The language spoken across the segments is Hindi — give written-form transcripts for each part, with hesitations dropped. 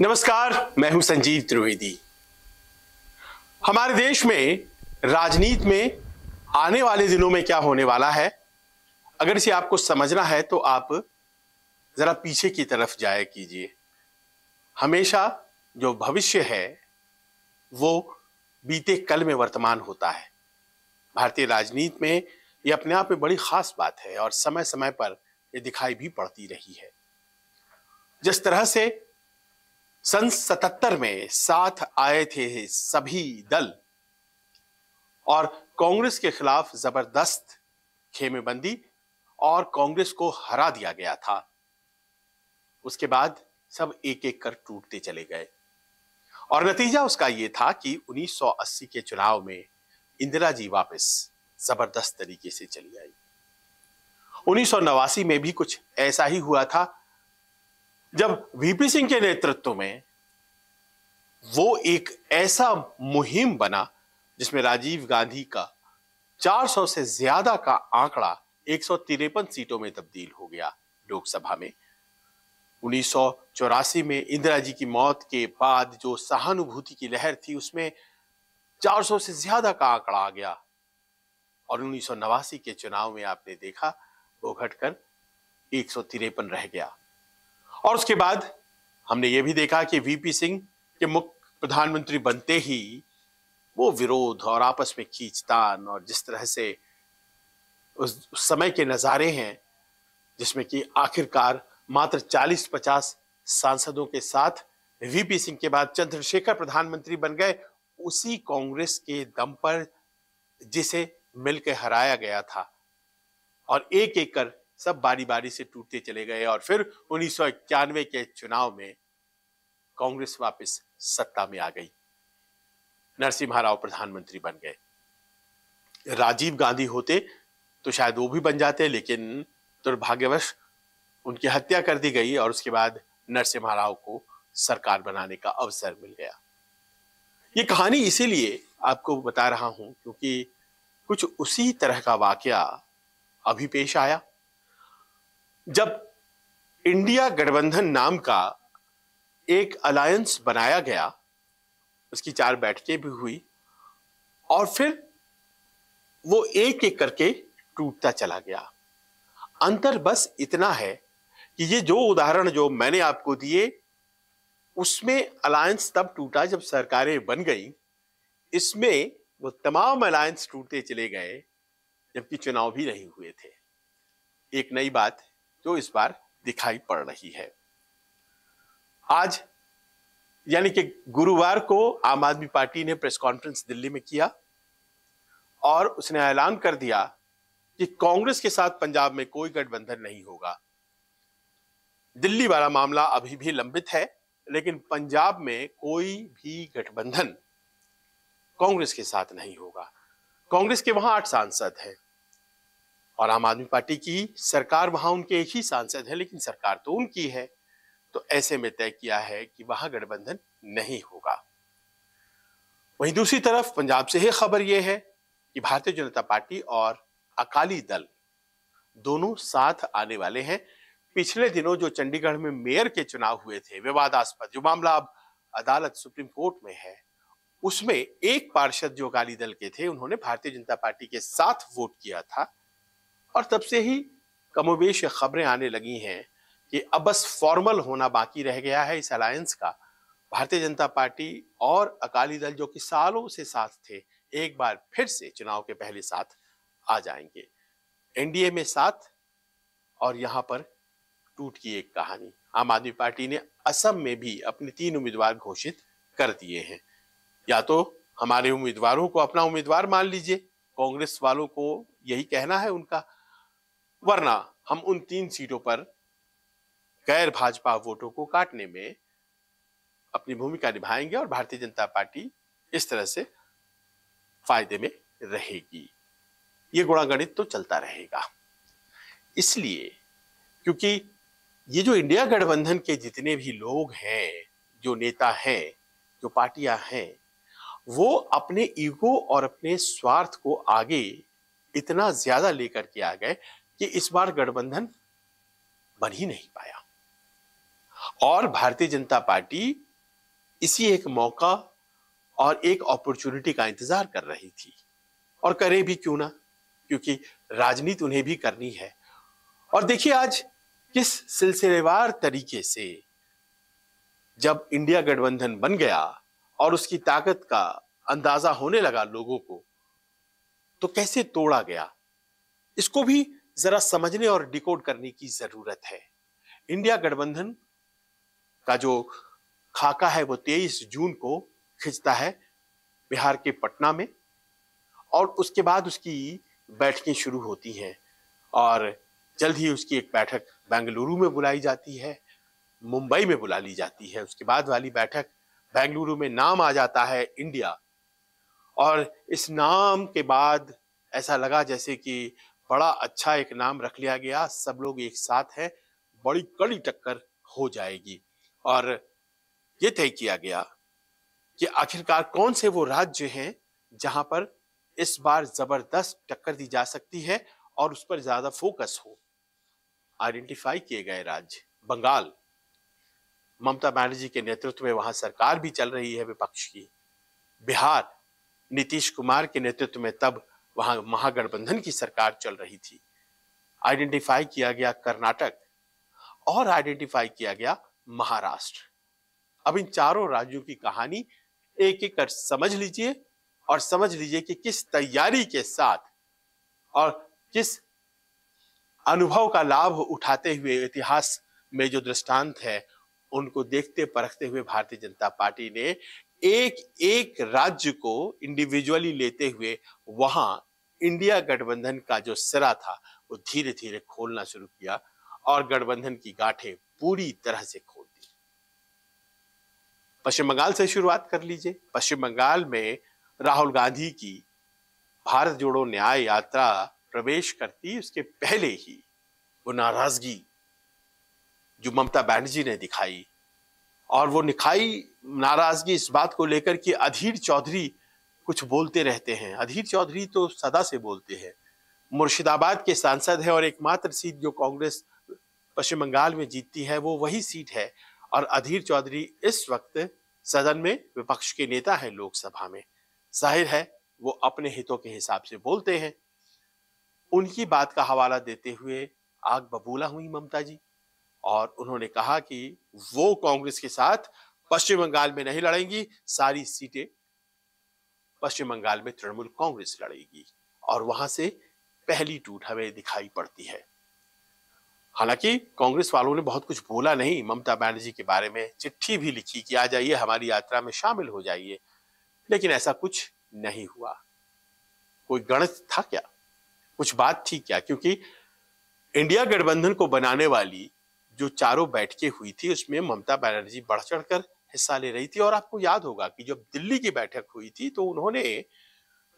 नमस्कार, मैं हूं संजीव त्रिवेदी। हमारे देश में राजनीति में आने वाले दिनों में क्या होने वाला है, अगर इसे आपको समझना है तो आप जरा पीछे की तरफ जाया कीजिए। हमेशा जो भविष्य है वो बीते कल में वर्तमान होता है। भारतीय राजनीति में ये अपने आप में बड़ी खास बात है और समय समय पर ये दिखाई भी पड़ती रही है। जिस तरह से सन 77 में साथ आए थे सभी दल और कांग्रेस के खिलाफ जबरदस्त खेमेबंदी और कांग्रेस को हरा दिया गया था, उसके बाद सब एक एक कर टूटते चले गए और नतीजा उसका यह था कि 1980 के चुनाव में इंदिरा जी वापस जबरदस्त तरीके से चली आई। 1989 में भी कुछ ऐसा ही हुआ था, जब वीपी सिंह के नेतृत्व में वो एक ऐसा मुहिम बना जिसमें राजीव गांधी का 400 से ज्यादा का आंकड़ा 153 सीटों में तब्दील हो गया लोकसभा में। 1984 में इंदिरा जी की मौत के बाद जो सहानुभूति की लहर थी उसमें 400 से ज्यादा का आंकड़ा आ गया और 1989 के चुनाव में आपने देखा वो घटकर 153 रह गया। और उसके बाद हमने ये भी देखा कि वीपी सिंह के मुख्य प्रधानमंत्री बनते ही वो विरोध और आपस में खींचतान और जिस तरह से उस समय के नजारे हैं जिसमें कि आखिरकार मात्र 40-50 सांसदों के साथ वीपी सिंह के बाद चंद्रशेखर प्रधानमंत्री बन गए, उसी कांग्रेस के दम पर जिसे मिलकर हराया गया था और एक एक कर सब बारी बारी से टूटते चले गए और फिर 1991 के चुनाव में कांग्रेस वापस सत्ता में आ गई। नरसिम्हा राव प्रधानमंत्री बन गए। राजीव गांधी होते तो शायद वो भी बन जाते, लेकिन दुर्भाग्यवश उनकी हत्या कर दी गई और उसके बाद नरसिम्हा राव को सरकार बनाने का अवसर मिल गया। ये कहानी इसीलिए आपको बता रहा हूं क्योंकि कुछ उसी तरह का वाकया अभी पेश आया जब इंडिया गठबंधन नाम का एक अलायंस बनाया गया। उसकी 4 बैठकें भी हुई और फिर वो एक एक करके टूटता चला गया। अंतर बस इतना है कि ये जो उदाहरण जो मैंने आपको दिए उसमें अलायंस तब टूटा जब सरकारें बन गई, इसमें वो तमाम अलायंस टूटते चले गए जबकि चुनाव भी नहीं हुए थे। एक नई बात जो इस बार दिखाई पड़ रही है। आज यानी कि गुरुवार को आम आदमी पार्टी ने प्रेस कॉन्फ्रेंस दिल्ली में किया और उसने ऐलान कर दिया कि कांग्रेस के साथ पंजाब में कोई गठबंधन नहीं होगा। दिल्ली वाला मामला अभी भी लंबित है, लेकिन पंजाब में कोई भी गठबंधन कांग्रेस के साथ नहीं होगा। कांग्रेस के वहां 8 सांसद हैं और आम आदमी पार्टी की सरकार वहां उनके एक ही सांसद है, लेकिन सरकार तो उनकी है। तो ऐसे में तय किया है कि वहां गठबंधन नहीं होगा। वहीं दूसरी तरफ पंजाब से ही खबर यह है कि भारतीय जनता पार्टी और अकाली दल दोनों साथ आने वाले हैं। पिछले दिनों जो चंडीगढ़ में मेयर के चुनाव हुए थे, विवादास्पद जो मामला अब अदालत सुप्रीम कोर्ट में है, उसमें एक पार्षद जो अकाली दल के थे उन्होंने भारतीय जनता पार्टी के साथ वोट किया था और तब से ही कमोबेश खबरें आने लगी हैं कि अब बस फॉर्मल होना बाकी रह गया है इस अलायंस का। भारतीय जनता पार्टी और अकाली दल जो कि सालों से साथ थे, एक बार फिर से चुनाव के पहले साथ आ जाएंगे। एनडीए में साथ और यहां पर टूट की एक कहानी। आम आदमी पार्टी ने असम में भी अपने 3 उम्मीदवार घोषित कर दिए हैं। या तो हमारे उम्मीदवारों को अपना उम्मीदवार मान लीजिए, कांग्रेस वालों को यही कहना है उनका, वरना हम उन 3 सीटों पर गैर भाजपा वोटों को काटने में अपनी भूमिका निभाएंगे और भारतीय जनता पार्टी इस तरह से फायदे में रहेगी। ये गुणागणित तो चलता रहेगा। इसलिए क्योंकि ये जो इंडिया गठबंधन के जितने भी लोग हैं, जो नेता हैं, जो पार्टियां हैं, वो अपने ईगो और अपने स्वार्थ को आगे इतना ज्यादा लेकर के आ गए कि इस बार गठबंधन बन ही नहीं पाया। और भारतीय जनता पार्टी इसी एक मौका और एक अपॉर्चुनिटी का इंतजार कर रही थी, और करे भी क्यों ना, क्योंकि राजनीति उन्हें भी करनी है। और देखिए आज किस सिलसिलेवार तरीके से जब इंडिया गठबंधन बन गया और उसकी ताकत का अंदाजा होने लगा लोगों को, तो कैसे तोड़ा गया, इसको भी जरा समझने और डिकोड करने की जरूरत है। इंडिया गठबंधन का जो खाका है वो 23 जून को खिंचता है बिहार के पटना में, और उसके बाद उसकी बैठकें शुरू होती हैं, और जल्द ही उसकी एक बैठक बेंगलुरु में बुलाई जाती है, मुंबई में बुला ली जाती है। उसके बाद वाली बैठक बेंगलुरु में नाम आ जाता है इंडिया, और इस नाम के बाद ऐसा लगा जैसे कि बड़ा अच्छा एक नाम रख लिया गया, सब लोग एक साथ हैं, बड़ी कड़ी टक्कर हो जाएगी। और ये तय किया गया कि आखिरकार कौन से वो राज्य हैं जहां पर इस बार जबरदस्त टक्कर दी जा सकती है और उस पर ज्यादा फोकस हो। आइडेंटिफाई किए गए राज्य बंगाल, ममता बनर्जी के नेतृत्व में वहां सरकार भी चल रही है विपक्ष की। बिहार, नीतीश कुमार के नेतृत्व में तब वहां महागठबंधन की सरकार चल रही थी। आइडेंटिफाई किया गया कर्नाटक, और आइडेंटिफाई किया गया महाराष्ट्र। अब इन चारों राज्यों की कहानी एक एक कर समझ लीजिए, और समझ लीजिए कि किस तैयारी के साथ और किस अनुभव का लाभ उठाते हुए इतिहास में जो दृष्टांत है उनको देखते परखते हुए भारतीय जनता पार्टी ने एक एक राज्य को इंडिविजुअली लेते हुए वहां इंडिया गठबंधन का जो सिरा था वो धीरे धीरे खोलना शुरू किया, और गठबंधन की गांठें पूरी तरह से खोल दी। पश्चिम बंगाल से शुरुआत कर लीजिए। पश्चिम बंगाल में राहुल गांधी की भारत जोड़ो न्याय यात्रा प्रवेश करती उसके पहले ही वो नाराजगी जो ममता बनर्जी ने दिखाई, और वो दिखाई नाराजगी इस बात को लेकर कि अधीर चौधरी कुछ बोलते रहते हैं। अधीर चौधरी तो सदा से बोलते हैं, मुर्शिदाबाद के सांसद हैं, और एकमात्र सीट जो कांग्रेस पश्चिम बंगाल में जीतती है वो वही सीट है। और अधीर चौधरी इस वक्त सदन में विपक्ष के नेता हैं लोकसभा में। जाहिर है वो अपने हितों के हिसाब से बोलते हैं। उनकी बात का हवाला देते हुए आग बबूला हुई ममता जी, और उन्होंने कहा कि वो कांग्रेस के साथ पश्चिम बंगाल में नहीं लड़ेंगी, सारी सीटें पश्चिम बंगाल में तृणमूल कांग्रेस लड़ेगी। और वहां से पहली टूट हमें दिखाई पड़ती है। हालांकि कांग्रेस वालों ने बहुत कुछ बोला नहीं ममता बनर्जी के बारे में, चिट्ठी भी लिखी कि आ जाइए हमारी यात्रा में शामिल हो जाइए, लेकिन ऐसा कुछ नहीं हुआ। कोई गणित था क्या, कुछ बात थी क्या? क्योंकि इंडिया गठबंधन को बनाने वाली जो चारों बैठकें हुई थी उसमें ममता बनर्जी बढ़ चढ़कर हिस्सा ले रही थी। और आपको याद होगा कि जब दिल्ली की बैठक हुई थी तो उन्होंने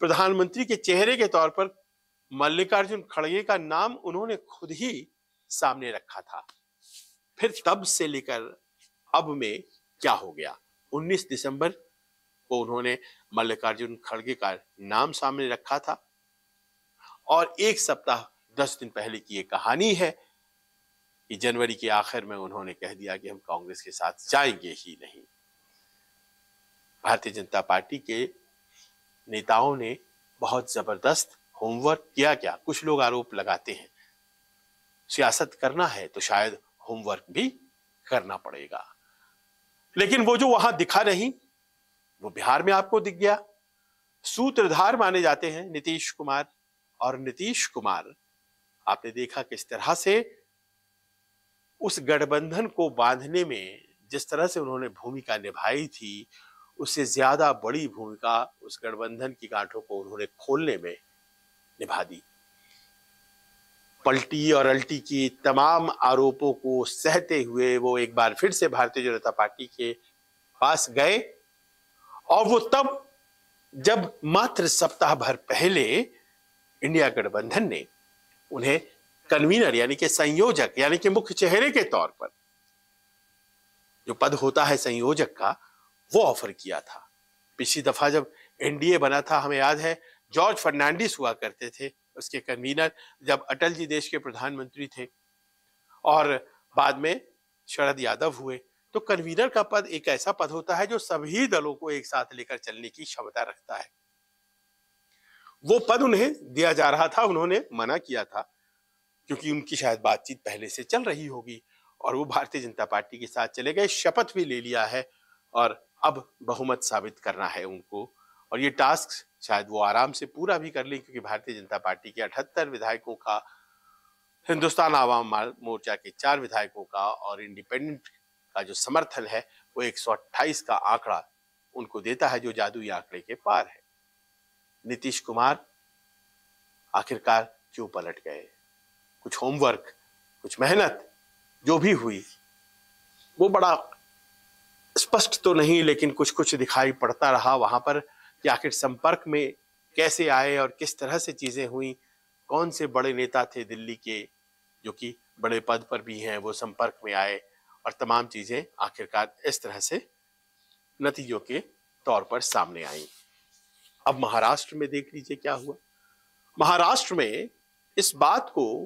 प्रधानमंत्री के चेहरे के तौर पर मल्लिकार्जुन खड़गे का नाम उन्होंने खुद ही सामने रखा था। फिर तब से लेकर अब में क्या हो गया, 19 दिसंबर को उन्होंने मल्लिकार्जुन खड़गे का नाम सामने रखा था, और एक सप्ताह 10 दिन पहले की ये कहानी है कि जनवरी के आखिर में उन्होंने कह दिया कि हम कांग्रेस के साथ जाएंगे ही नहीं। भारतीय जनता पार्टी के नेताओं ने बहुत जबरदस्त होमवर्क किया क्या? कुछ लोग आरोप लगाते हैं सियासत करना है तो शायद होमवर्क भी करना पड़ेगा, लेकिन वो जो वहां दिखा नहीं वो बिहार में आपको दिख गया। सूत्रधार माने जाते हैं नीतीश कुमार, और नीतीश कुमार आपने देखा किस तरह से उस गठबंधन को बांधने में जिस तरह से उन्होंने भूमिका निभाई थी, उससे ज्यादा बड़ी भूमिका उस गठबंधन की गांठों को उन्होंने खोलने में निभा दी। पलटी और अल्टी की तमाम आरोपों को सहते हुए वो एक बार फिर से भारतीय जनता पार्टी के पास गए, और वो तब जब मात्र सप्ताह भर पहले इंडिया गठबंधन ने उन्हें कन्वीनर यानी कि संयोजक यानी कि मुख्य चेहरे के तौर पर जो पद होता है संयोजक का वो ऑफर किया था। पिछली दफा जब एनडीए बना था हमें याद है जॉर्ज फर्नांडिस हुआ करते थे उसके कन्वीनर, जब अटल जी देश के प्रधानमंत्री थे, और बाद में शरद यादव हुए। तो कन्वीनर का पद एक ऐसा पद होता है जो सभी दलों को एक साथ लेकर चलने की क्षमता रखता है। वो पद उन्हें दिया जा रहा था, उन्होंने मना किया था क्योंकि उनकी शायद बातचीत पहले से चल रही होगी और वो भारतीय जनता पार्टी के साथ चले गए, शपथ भी ले लिया है और अब बहुमत साबित करना है उनको। और ये टास्क शायद वो आराम से पूरा भी कर लें क्योंकि भारतीय जनता पार्टी के 78 विधायकों का, हिंदुस्तान आवाम मोर्चा के 4 विधायकों का और इंडिपेंडेंट का जो समर्थन है वो 128 का आंकड़ा उनको देता है, जो जादुई आंकड़े के पार है। नीतीश कुमार आखिरकार क्यों पलट गए? कुछ होमवर्क, कुछ मेहनत जो भी हुई वो बड़ा स्पष्ट तो नहीं, लेकिन कुछ कुछ दिखाई पड़ता रहा वहां पर कि आखिर संपर्क में कैसे आए और किस तरह से चीजें हुई। कौन से बड़े नेता थे दिल्ली के जो कि बड़े पद पर भी हैं, वो संपर्क में आए और तमाम चीजें आखिरकार इस तरह से नतीजों के तौर पर सामने आई। अब महाराष्ट्र में देख लीजिए क्या हुआ। महाराष्ट्र में इस बात को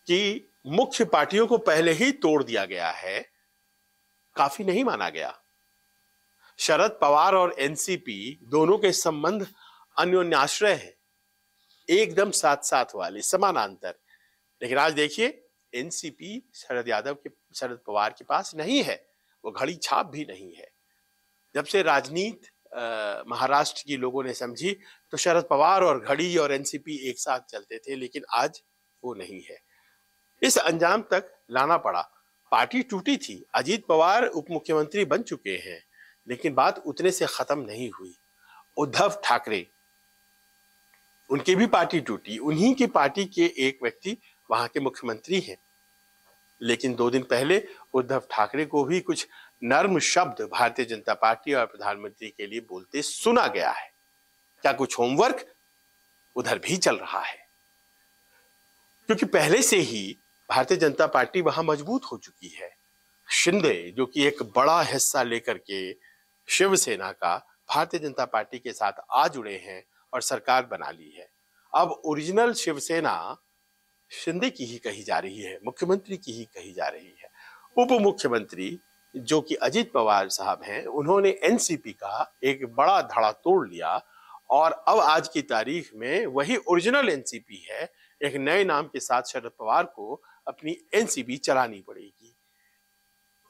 कि मुख्य पार्टियों को पहले ही तोड़ दिया गया है काफी नहीं माना गया। शरद पवार और एनसीपी दोनों के संबंध अन्योन्याश्रय है, एकदम साथ साथ वाले, समानांतर। लेकिन आज देखिए एनसीपी शरद पवार के पास नहीं है, वो घड़ी छाप भी नहीं है। जब से राजनीति महाराष्ट्र की लोगों ने समझी तो शरद पवार और घड़ी और एनसीपी एक साथ चलते थे, लेकिन आज वो नहीं है। इस अंजाम तक लाना पड़ा। पार्टी टूटी थी, अजीत पवार उप मुख्यमंत्री बन चुके हैं, लेकिन बात उतने से खत्म नहीं हुई। उद्धव ठाकरे, उनकी भी पार्टी टूटी, उन्हीं की पार्टी के एक व्यक्ति वहां के मुख्यमंत्री हैं। लेकिन 2 दिन पहले उद्धव ठाकरे को भी कुछ नर्म शब्द भारतीय जनता पार्टी और प्रधानमंत्री के लिए बोलते सुना गया है। क्या कुछ होमवर्क उधर भी चल रहा है? क्योंकि पहले से ही भारतीय जनता पार्टी वहां मजबूत हो चुकी है। शिंदे जो कि एक बड़ा हिस्सा लेकर के शिवसेना का भारतीय जनता पार्टी के साथ आ जुड़े हैं और सरकार बना ली है। अब ओरिजिनल शिवसेना शिंदे की ही कही जा रही है, मुख्यमंत्री की ही कही जा रही है। उप मुख्यमंत्री जो कि अजीत पवार साहब हैं, उन्होंने एनसीपी का एक बड़ा धड़ा तोड़ लिया और अब आज की तारीख में वही ओरिजिनल एनसीपी है। एक नए नाम के साथ शरद पवार को अपनी एनसीपी चलानी पड़ेगी।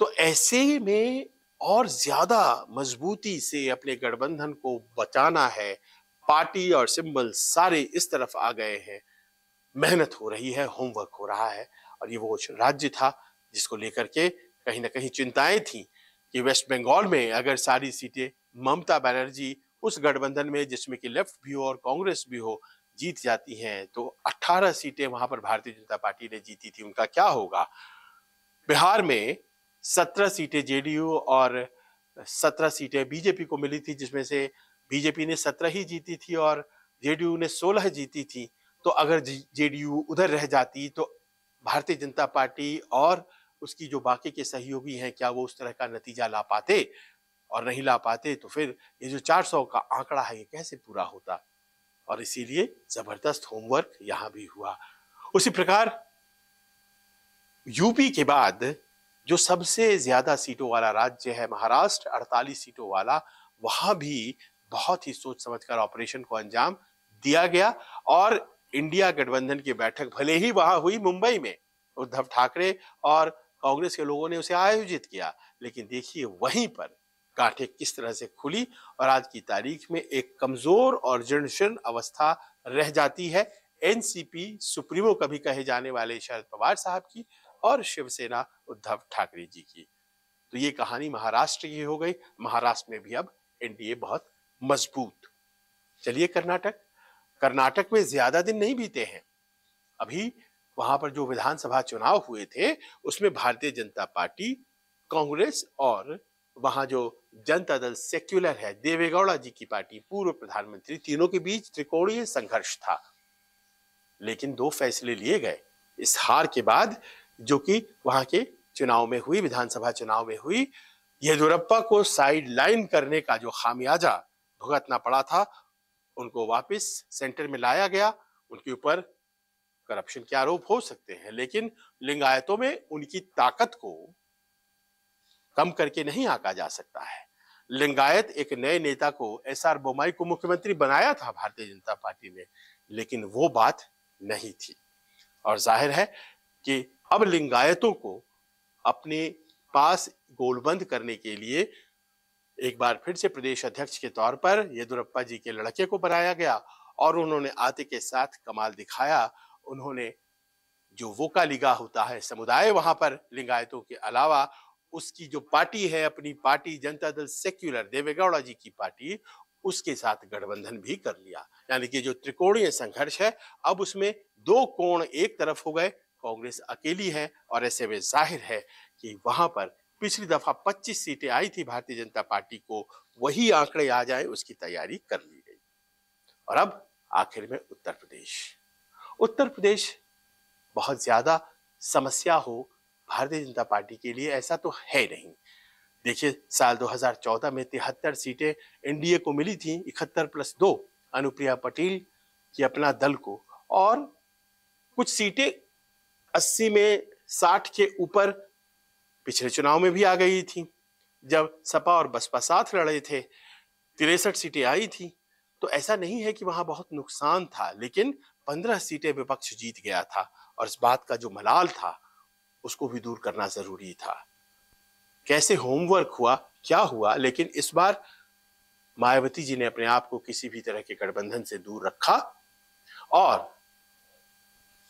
तो ऐसे में और ज्यादा मजबूती से अपने गठबंधन को बचाना है। पार्टी और सिंबल सारे इस तरफ आ गए हैं, मेहनत हो रही है, होमवर्क हो रहा है। और ये वो राज्य था जिसको लेकर के कहीं ना कहीं चिंताएं थी कि वेस्ट बंगाल में अगर सारी सीटें ममता बनर्जी उस गठबंधन में जिसमें कि लेफ्ट भी हो और कांग्रेस भी हो जीत जाती हैं, तो 18 सीटें वहां पर भारतीय जनता पार्टी ने जीती थी, उनका क्या होगा? बिहार में 17 सीटें जेडीयू और 17 सीटें बीजेपी को मिली थी, जिसमें से बीजेपी ने 17 ही जीती थी और जेडीयू ने 16 जीती थी। तो अगर जेडीयू उधर रह जाती तो भारतीय जनता पार्टी और उसकी जो बाकी के सहयोगी हैं, क्या वो उस तरह का नतीजा ला पाते? और नहीं ला पाते तो फिर ये जो 400 का आंकड़ा है ये कैसे पूरा होता? और इसीलिए जबरदस्त होमवर्क यहां भी हुआ। उसी प्रकार यूपी के बाद जो सबसे ज्यादा सीटों वाला राज्य है महाराष्ट्र, 48 सीटों वाला, वहां भी बहुत ही सोच समझकर ऑपरेशन को अंजाम दिया गया। और इंडिया गठबंधन की बैठक भले ही वहां हुई मुंबई में, उद्धव ठाकरे और कांग्रेस के लोगों ने उसे आयोजित किया, लेकिन देखिए वहीं पर गांठें किस तरह से खुली और आज की तारीख में एक कमजोर और जीर्ण अवस्था रह जाती है एनसीपी सुप्रीमो कभी कहे जाने वाले शरद पवार साहब की और शिवसेना उद्धव ठाकरे जी की। तो ये कहानी महाराष्ट्र की हो गई। महाराष्ट्र में भी अब एनडीए बहुत मजबूत। चलिए कर्नाटक में ज्यादा दिन नहीं बीते हैं, अभी वहां पर जो विधानसभा चुनाव हुए थे उसमें भारतीय जनता पार्टी, कांग्रेस और वहां जो जनता दल सेक्युलर है, देवेगौड़ा जी की पार्टी, पूर्व प्रधानमंत्री, तीनों के बीच त्रिकोणीय संघर्ष था। लेकिन 2 फैसले लिए गए इस हार के बाद जो कि वहां के चुनाव में हुई, विधानसभा चुनाव में हुई। येदियुरप्पा को साइड लाइन करने का जो खामियाजा भुगतना पड़ा था, उनको वापस सेंटर में लाया गया। उनके ऊपर करप्शन के आरोप हो सकते हैं, लेकिन लिंगायतों में उनकी ताकत को कम करके नहीं आंका जा सकता है। लिंगायत एक नए नेता को एसआर बोम्मई को मुख्यमंत्री बनाया था भारतीय जनता पार्टी ने, लेकिन वो बात नहीं थी। और जाहिर है कि अब लिंगायतों को अपने पास गोलबंद करने के लिए एक बार फिर से प्रदेश अध्यक्ष के तौर पर येदियुरप्पा जी के लड़के को बनाया गया और उन्होंने आते के साथ कमाल दिखाया। उन्होंने जो वोकालिगा होता है समुदाय वहां पर लिंगायतों के अलावा, उसकी जो पार्टी है, अपनी पार्टी जनता दल सेक्युलर देवेगौड़ा जी की पार्टी, उसके साथ गठबंधन भी कर लिया। यानी कि जो त्रिकोणीय संघर्ष है अब उसमें दो कोण एक तरफ हो गए, कांग्रेस अकेली है और ऐसे में जाहिर है कि वहां पर पिछली दफा 25 सीटें आई थी भारतीय जनता पार्टी को, वही आंकड़े आ जाए उसकी तैयारी कर ली गई। और अब आखिर में उत्तर प्रदेश बहुत ज्यादा समस्या हो भारतीय जनता पार्टी के लिए ऐसा तो है नहीं। देखिए साल 2014 में 73 सीटें एनडीए को मिली थी, 71+2 अनुप्रिया पटेल की अपना दल को, और कुछ सीटें 80 में 60 के ऊपर पिछले चुनाव में भी आ गई थी जब सपा और बसपा साथ लड़े थे। 63 सीटें आई थी, तो ऐसा नहीं है कि वहां बहुत नुकसान था, लेकिन 15 सीटें विपक्ष जीत गया था और इस बात का जो मलाल था उसको भी दूर करना जरूरी था। कैसे होमवर्क हुआ, क्या हुआ, लेकिन इस बार मायावती जी ने अपने आप को किसी भी तरह के गठबंधन से दूर रखा और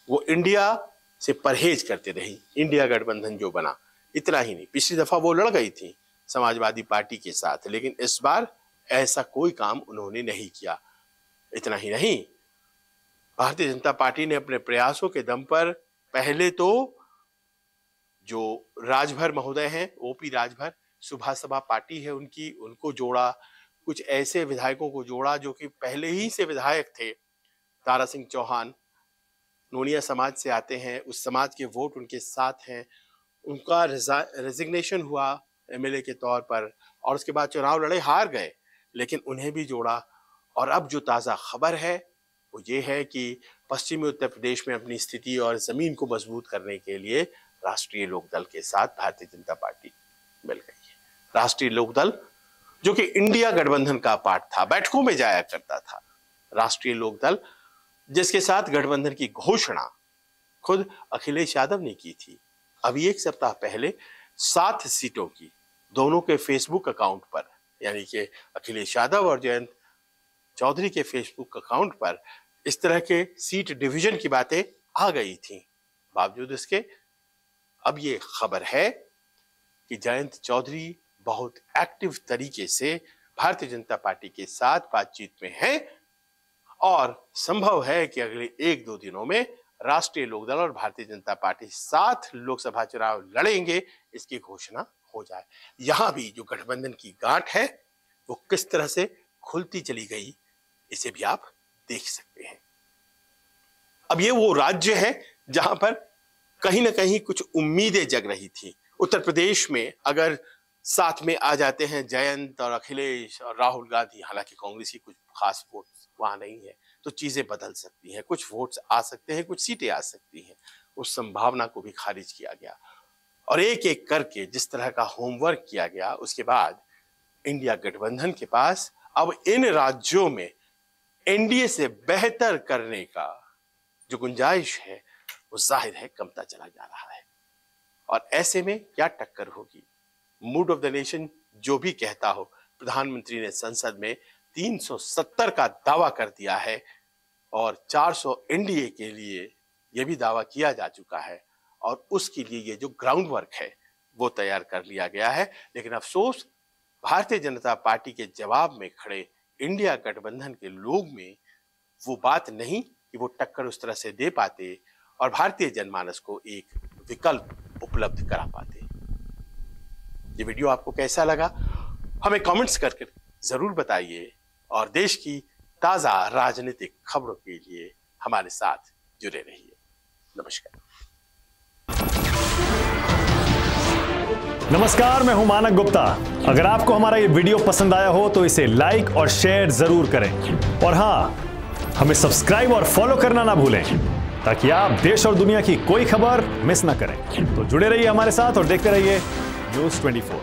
वो इंडिया से परहेज करते रही। इंडिया गठबंधन जो बना, इतना ही नहीं, पिछली दफा वो लड़ गई थी समाजवादी पार्टी के साथ, लेकिन इस बार ऐसा कोई काम उन्होंने नहीं किया। इतना ही नहीं, भारतीय जनता पार्टी ने अपने प्रयासों के दम पर पहले तो जो राजभर महोदय हैं, ओपी राजभर, सुभाष सभा पार्टी है उनकी, उनको जोड़ा, कुछ ऐसे विधायकों को जोड़ा जो कि पहले ही से विधायक थे। तारा सिंह चौहान नोनिया समाज से आते हैं, उस समाज के वोट उनके साथ हैं, उनका रेजिग्नेशन हुआ एमएलए के तौर पर और उसके बाद चुनाव लड़े, हार गए, लेकिन उन्हें भी जोड़ा। और अब जो ताज़ा खबर है वो ये है कि पश्चिमी उत्तर प्रदेश में अपनी स्थिति और जमीन को मजबूत करने के लिए राष्ट्रीय लोकदल के साथ भारतीय जनता पार्टी मिल गई है। राष्ट्रीय लोकदल जो कि इंडिया गठबंधन का पार्ट था, बैठकों में जाया करता था, राष्ट्रीय लोकदल जिसके साथ गठबंधन की घोषणा खुद अखिलेश यादव ने की थी। अभी एक सप्ताह पहले 7 सीटों की दोनों के फेसबुक अकाउंट पर, यानी कि अखिलेश यादव और जयंत चौधरी के फेसबुक अकाउंट पर इस तरह के सीट डिवीजन की बातें आ गई थी। बावजूद इसके अब ये खबर है कि जयंत चौधरी बहुत एक्टिव तरीके से भारतीय जनता पार्टी के साथ बातचीत में हैं और संभव है कि अगले 1-2 दिनों में राष्ट्रीय लोकदल और भारतीय जनता पार्टी साथ लोकसभा चुनाव लड़ेंगे, इसकी घोषणा हो जाए। यहां भी जो गठबंधन की गांठ है वो किस तरह से खुलती चली गई, इसे भी आप देख सकते हैं। अब ये वो राज्य है जहां पर कहीं ना कहीं कुछ उम्मीदें जग रही थी। उत्तर प्रदेश में अगर साथ में आ जाते हैं जयंत और अखिलेश और राहुल गांधी, हालांकि कांग्रेस की कुछ खास वोट वहां नहीं है, तो चीजें बदल सकती हैं, कुछ वोट्स आ सकते हैं, कुछ सीटें आ सकती हैं। उस संभावना को भी खारिज किया गया और एक एक करके जिस तरह का होमवर्क किया गया, उसके बाद इंडिया गठबंधन के पास अब इन राज्यों में एनडीए से बेहतर करने का जो गुंजाइश है वो जाहिर है कमता चला जा रहा है। और ऐसे में क्या टक्कर होगी, मूड ऑफ द नेशन जो भी कहता हो, प्रधानमंत्री ने संसद में 370 का दावा कर दिया है और 400 एनडीए के लिए यह भी दावा किया जा चुका है और उसके लिए ये जो ग्राउंड वर्क है वो तैयार कर लिया गया है। लेकिन अफसोस भारतीय जनता पार्टी के जवाब में खड़े इंडिया गठबंधन के लोग में वो बात नहीं कि वो टक्कर उस तरह से दे पाते और भारतीय जनमानस को एक विकल्प उपलब्ध करा पाते। ये वीडियो आपको कैसा लगा हमें कमेंट्स करके जरूर बताइए और देश की ताजा राजनीतिक खबरों के लिए हमारे साथ जुड़े रहिए। नमस्कार, मैं हूं मानक गुप्ता। अगर आपको हमारा ये वीडियो पसंद आया हो तो इसे लाइक और शेयर जरूर करें और हाँ, हमें सब्सक्राइब और फॉलो करना ना भूलें ताकि आप देश और दुनिया की कोई खबर मिस ना करें। तो जुड़े रहिए हमारे साथ और देखते रहिए न्यूज़ 24।